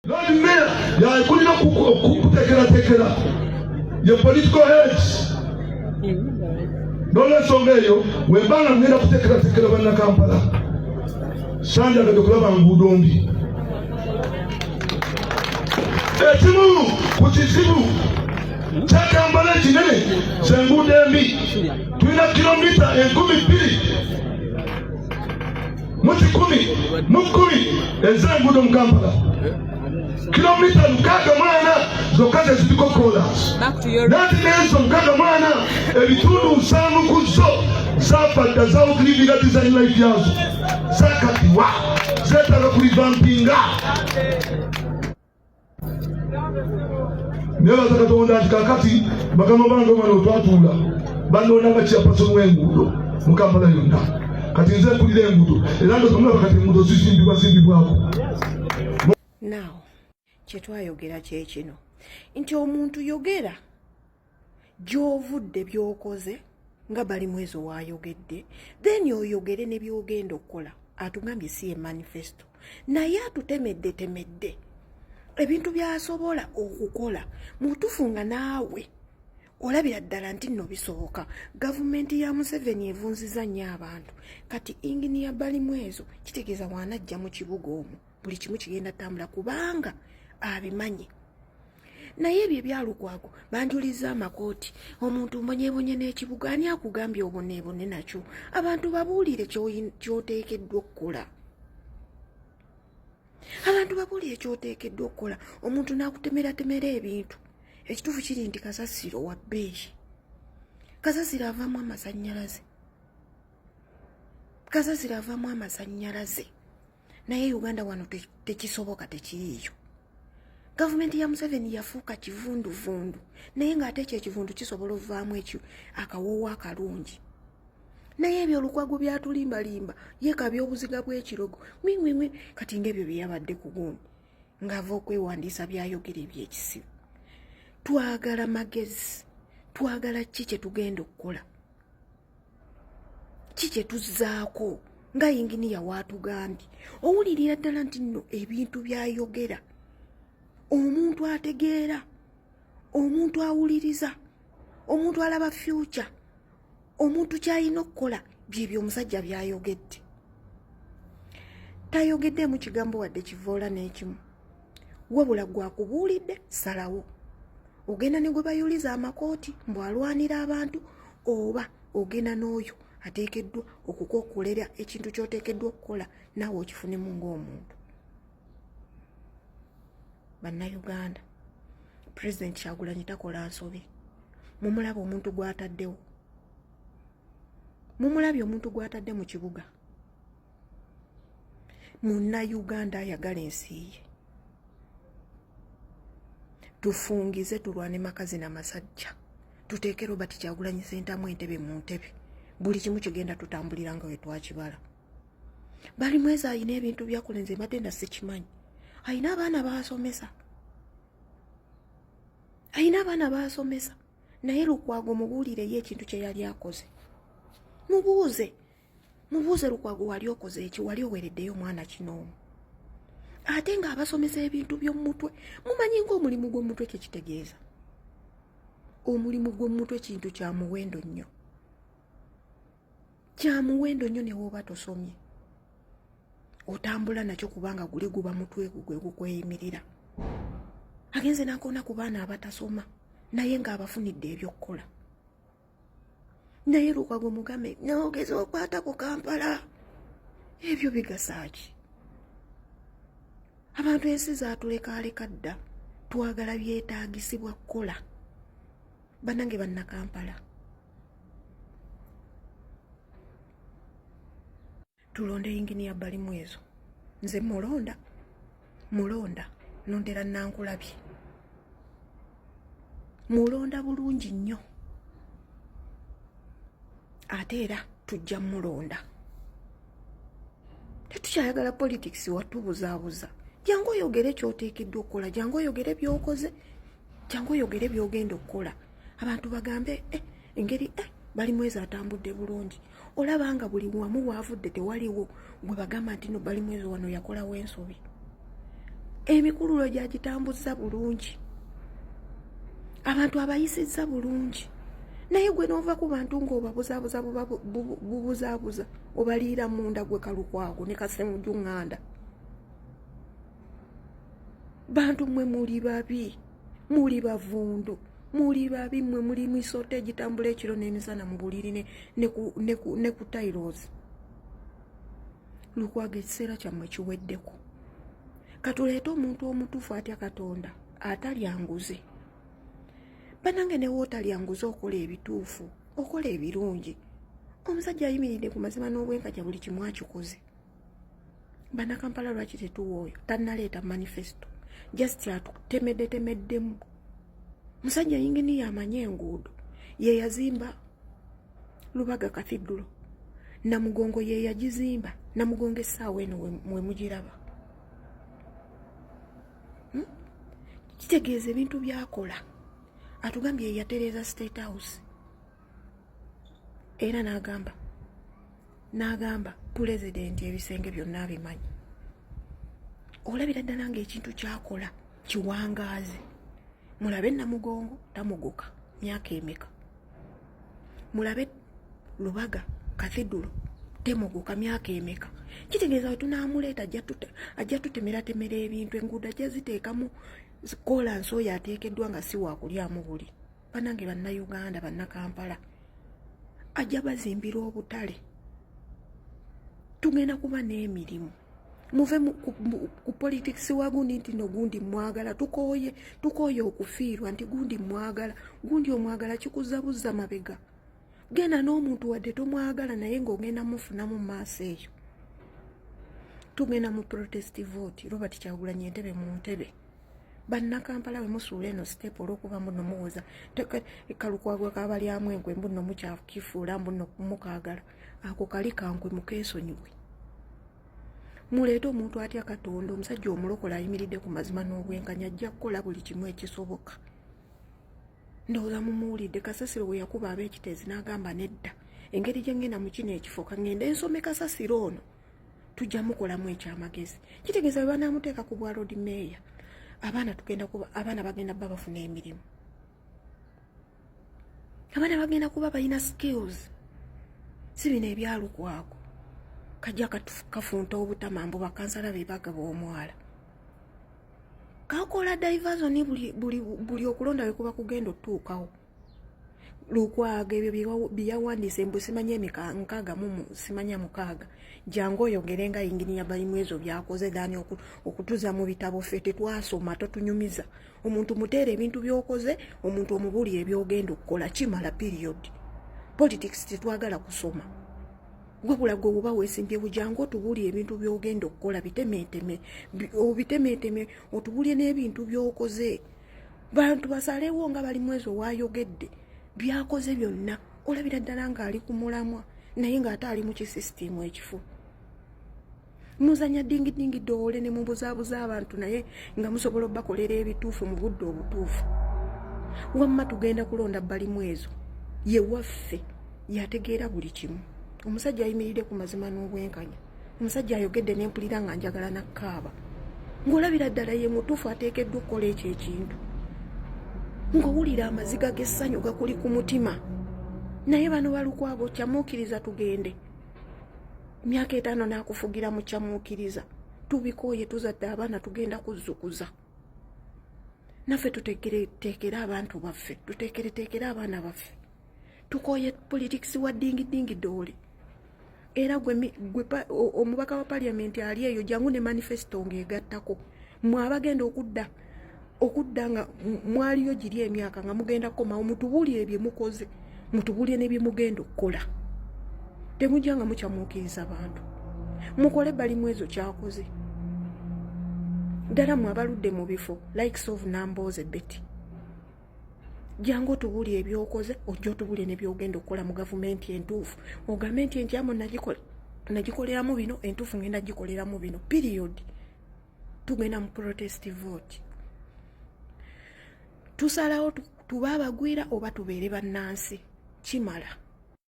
Lord Mayor yakulira okutekera ye political heads n'olwensonga eyo wembanga ngenda kutekera banna Kampala sanjagadde kulaba nguudo mbi ekimu ku kizibu kya Kampala ekinene z'enguudo embi. Tulina kilomita 12,110 ez'enguudo mu Kampala, kilomita 64 zokka ziriko kolansi, nati n'ezo 64 ebitundu 5 ku zo zafadda zawukiribira design life yazo zakatiwa zetaaga kulivampinga. Nebaza Katonda nti kakati bagamba bange omwana otwatuula banonanga chairperson w'enguudo mu Kampala yonna, kati nze mpulira enguudo era ndotomulaba kati enguudo zizimbibwako. Now kyetwayogera kyekino nti omuntu yogera gy'ovudde by'okoze nga bali mwezi wayogedde, then oyogere ne by'ogenda okukola. Atugambye si ye manifesto naye atutemedde ebintu byasobola okukola mutufu nga naawe olabira ddala nti nno bisoboka. Gavumenti ya Museveni evunziza nnyo abantu, kati inginiya Balimwezo kitegeeza wanajja mu kibuga omwo buli kimu kigenda tambula kubanga abimanyi. Naye ebyo ebyalukwago banjuliza amakooti, omuntu mbonyebonye n'ekibuga, ani akugambye oboneebone nakyo? Abantu babuulire ky'oteekeddwa okukola. Abantu babuulire ky'oteekeddwa okukola. Omuntu n'akutemera ebintu. Ekituufu kiri nti kasasiro wa bbeeyi. Kasasiro avaamu amasannyalaze. Naye Uganda wano tekisoboka, tekiriiyo. Gavumenti ya Museveni yafuuka kivunduvundu, naye ng'ate ekyo ekivundu kisobola ovaamu ekyo akawoowo akalungi. Naye ebyo olukwago byatulimbalimba yeka by'obuziga bw'ekirogo mwi kati ng'ebyo bye yabadde ku gundi ng'ava okwewandiisa byayogera eby'ekisibo. Twagala magezi, twagala ki kye tugenda okukola, ki kye tuzzaako nga yinginiya waatugambye. Owulirira ddala nti nno ebintu byayogera omuntu ategeera, omuntu awuliriza, omuntu alaba future, omuntu kyalina okukola byebyo omusajja byayogedde. Tayogedde mu kigambo wadde kivoola n'ekimu, wabula gwakubuulidde salawo. Ogenda ne gwe bayuliza amakooti mbu alwanira abantu, oba ogenda n'oyo ateekeddwa okukookolera ekintu ky'oteekeddwa okukola naawe okifunemu ng'omuntu. Bannayuganda, President Kyagulanyi takola nsobi. Mumulaba omuntu gw'ataddewo, mumulabye omuntu gw'atadde mu kibuga. Munnayuganda ayagala ensi ye. Tufungize tulwane makazi n'amasajja, tuteeke Robert Kyagulanyi Ssentamu entebe mu ntebe, buli kimu kigenda tutambulira nga we twakibala. Balimwezo ayina ebintu byakola nze mbadde nda sikimanyi. Ayina abaana baasomesa, naye Lukwago mubuulire ye ekintu kye yali akoze. Mubuuze Lukwago wali okoze eki, wali owereddeyo omwana kinoomu. Ate nga abasomesa ebintu by'omutwe, mumanyi ng'omulimu gw'omutwe kye kitegeeza. Omulimu gw'omutwe kintu kya muwendo nnyo. Kya muwendo nnyo ne wooba tosomye. Otambula nakyo kubanga guli guba mutwe gwe gukweyimirira. Agenze n'akoona ku baana abatasoma naye ng'abafunidde eby'okkola. Naye Lukwago mugambe n'ogeza okwata ku Kampala. Ebyo bigasa ki? Abantu ensi zaatulekaaleka dda, twagala byetaagisibwa kukola. Bannange banna Kampala, tulonde inginiya Balimwezo. Nze mulonda nondera Nankulabye, mulonda bulungi nnyo, ate era tujja mulonda. Tetukyayagala politics watubuzaabuza. Jangu oyogere ky'oteekeddwa okukola, jangu oyogere by'okoze, jangu oyogere by'ogenda okukola. Abantu bagambe engeri Balimwezo atambudde bulungi. Olaba nga buli wamu waavudde tewaliwo gwe bagamba nti no Balimwezo wano yakolawo ensobi. emikululo gyagitambuzza bulungi, abantu abayisizza bulungi, naye gwe n'ova ku bantu ng'obabuzaabuza bubuzaabuza obaliira munda gwe Kalukwago ne Kasemujuŋŋanda. Bantu mmwe muli babi, muli bavundu, muli babi, mmwe muli misoto egitambula ekiro n'emisana mu buliri ne ku tailozi. Lukwago ekiseera kyammwe kiweddeko. Katuleete omuntu omutuufu atya Katonda atalya nguzi. Banange ne wootalya nguzi okola ebituufu, okola ebirungi. Omusajja ayimiridde ku mazima n'obwenkanya buli kimu akikoze. Bannakampala lwaki tetuwa oyo tannaleeta manifesto, just atutemeddemu. Musajja yinginiya amanye enguudo, ye yazimba Lubaga Cathedral, Namugongo ye yagizimba, Namugongo essaawa eno mwe mugiraba. Kitegeeza ebintu byakola. Atugambye yatereza State House. Era n'agamba pulezidenti ebisenge byonna abimanyi. Olabira ddala ng'ekintu kyakola kiwangaazi. Mulabe Namugongo tamugoka myaka emeka. Mulabe Lubaga Cathedral temugoka myaka emeka. Kitegeeza we tunaamuleeta ajja tutemera ebintu, enguudo ajja ziteekamu kolansi oyo ateekeddwa nga si waakulyamu buli. Banange Bannayuganda, Bannakampala, ajja bazimbira obutale. Tugenda kuba n'emirimu. Muve ku politics wa gundi nti no gundi mwagala. Tukooye okufiirwa nti gundi mwagala. Gundi omwagala kikuzabuzza mabega. Genda n'omuntu wadde tomwagala naye ng'ogenda mufunamu maaso eyo. Tugenda mu protest vote. Robert Kyagulanyi entebe mu ntebe. Bannakampala we musuula eno step olw'okuba mbuno muwoza. Kalukwago kabalyamu enkwe mbuno mukyakifuula mbuno mukaagala. Ako kali kankwe mukeesonyiwe. Muleete omuntu atya Katonda, omusajja omulokola ayimiridde ku mazima n'obwenkanya ajja kukola buli kimu ekisoboka. Ndowooza mumuwulidde Kasasiro we yakuba ab'ekiteezi n'agamba nedda. Engeri gye ngenda mu kino ekifo kangende nsome Kasasiro ono. Tujja mukolamu ekyamagezi. Kitegeeza bwe banaamuteeka ku bwa road mayor. Abaana bagenda kuba bafuna emirimu. Abaana bagenda kuba balina skills. Si bino ebyalukwago. Kajja kafunta obutamambu bakansala be bagaba omwala. Kakola diversion buli okulonda we kuba kugenda otuukawo. Lukwago ebyo byawandiise mbu simanya nkaaga mu simanya mukaaga. Jangu oyogere nga yinginiya balimu ezo byakoze dani okutuza mu bitabo ffe tetwasoma totunyumiza. Omuntu muteera ebintu by'okoze, omuntu omubuli ebyogenda okukola kimala period. Politics tetwagala kusoma. Wabula gwe oba weesimbye bujangu otubulye ebintu by'ogenda okukola bitemeeteme otubulye n'ebintu by'okoze. Bantu basalewo nga bali mwezi owayogedde byakoze byonna olabira ddala ng'ali ku mulamwa naye ng'ate ali mu kisisitimu ekifu. Muzanya dingi doole ne mubuzaabuza abantu naye nga musobola obbakolera ebituufu mu budde obutuufu. Wamma tugenda kulonda balimu ezo ye waffe yategeera buli kimu. Omusajja ayimiridde ku mazima n'obwenkanya. Omusajja ayogedde n'empulira nga njagala nakkaaba. Ng'olabira ddala ye mutuufu ateekeddwa okukola ekyo ekintu. Ng'owulira amaziga g'essanyu gakuli ku mutima. Naye bano Balukwago kyamuukiriza tugende. Myaka 5 n'akufugira mu kyamuukiriza. Tubikooye tuzadde abaana tugenda kuzzukuza. Naffe tuteekere abantu baffe. Tuteekere abaana baffe. Tukooye politics wa dingi doole. Era gwe omubaka wa parliament ali eyo jangu ne manifesto ng'egattako. Mwe abagenda okudda nga mwaliyo giri emyaka nga mugenda komawo mutubulire bye mukoze. Mutubulire ne bye mugenda okukola. Temujja nga mukyamuukiriza abantu. Mukole balimu ezo kyakoze. Ddala mwe abaludde mu bifo likes of Nambooze Betty. Jangu otubulire ebyokoze, ojja otubulire ne byogenda okukola mu gavumenti entuufu. Gavumenti entyamu nagikoleramu bino, entuufu ngenda gikoleramu bino. Period. Tugenda mu protest vote. Tusalawo tuba abagwira oba tubeere bannansi. Kimala.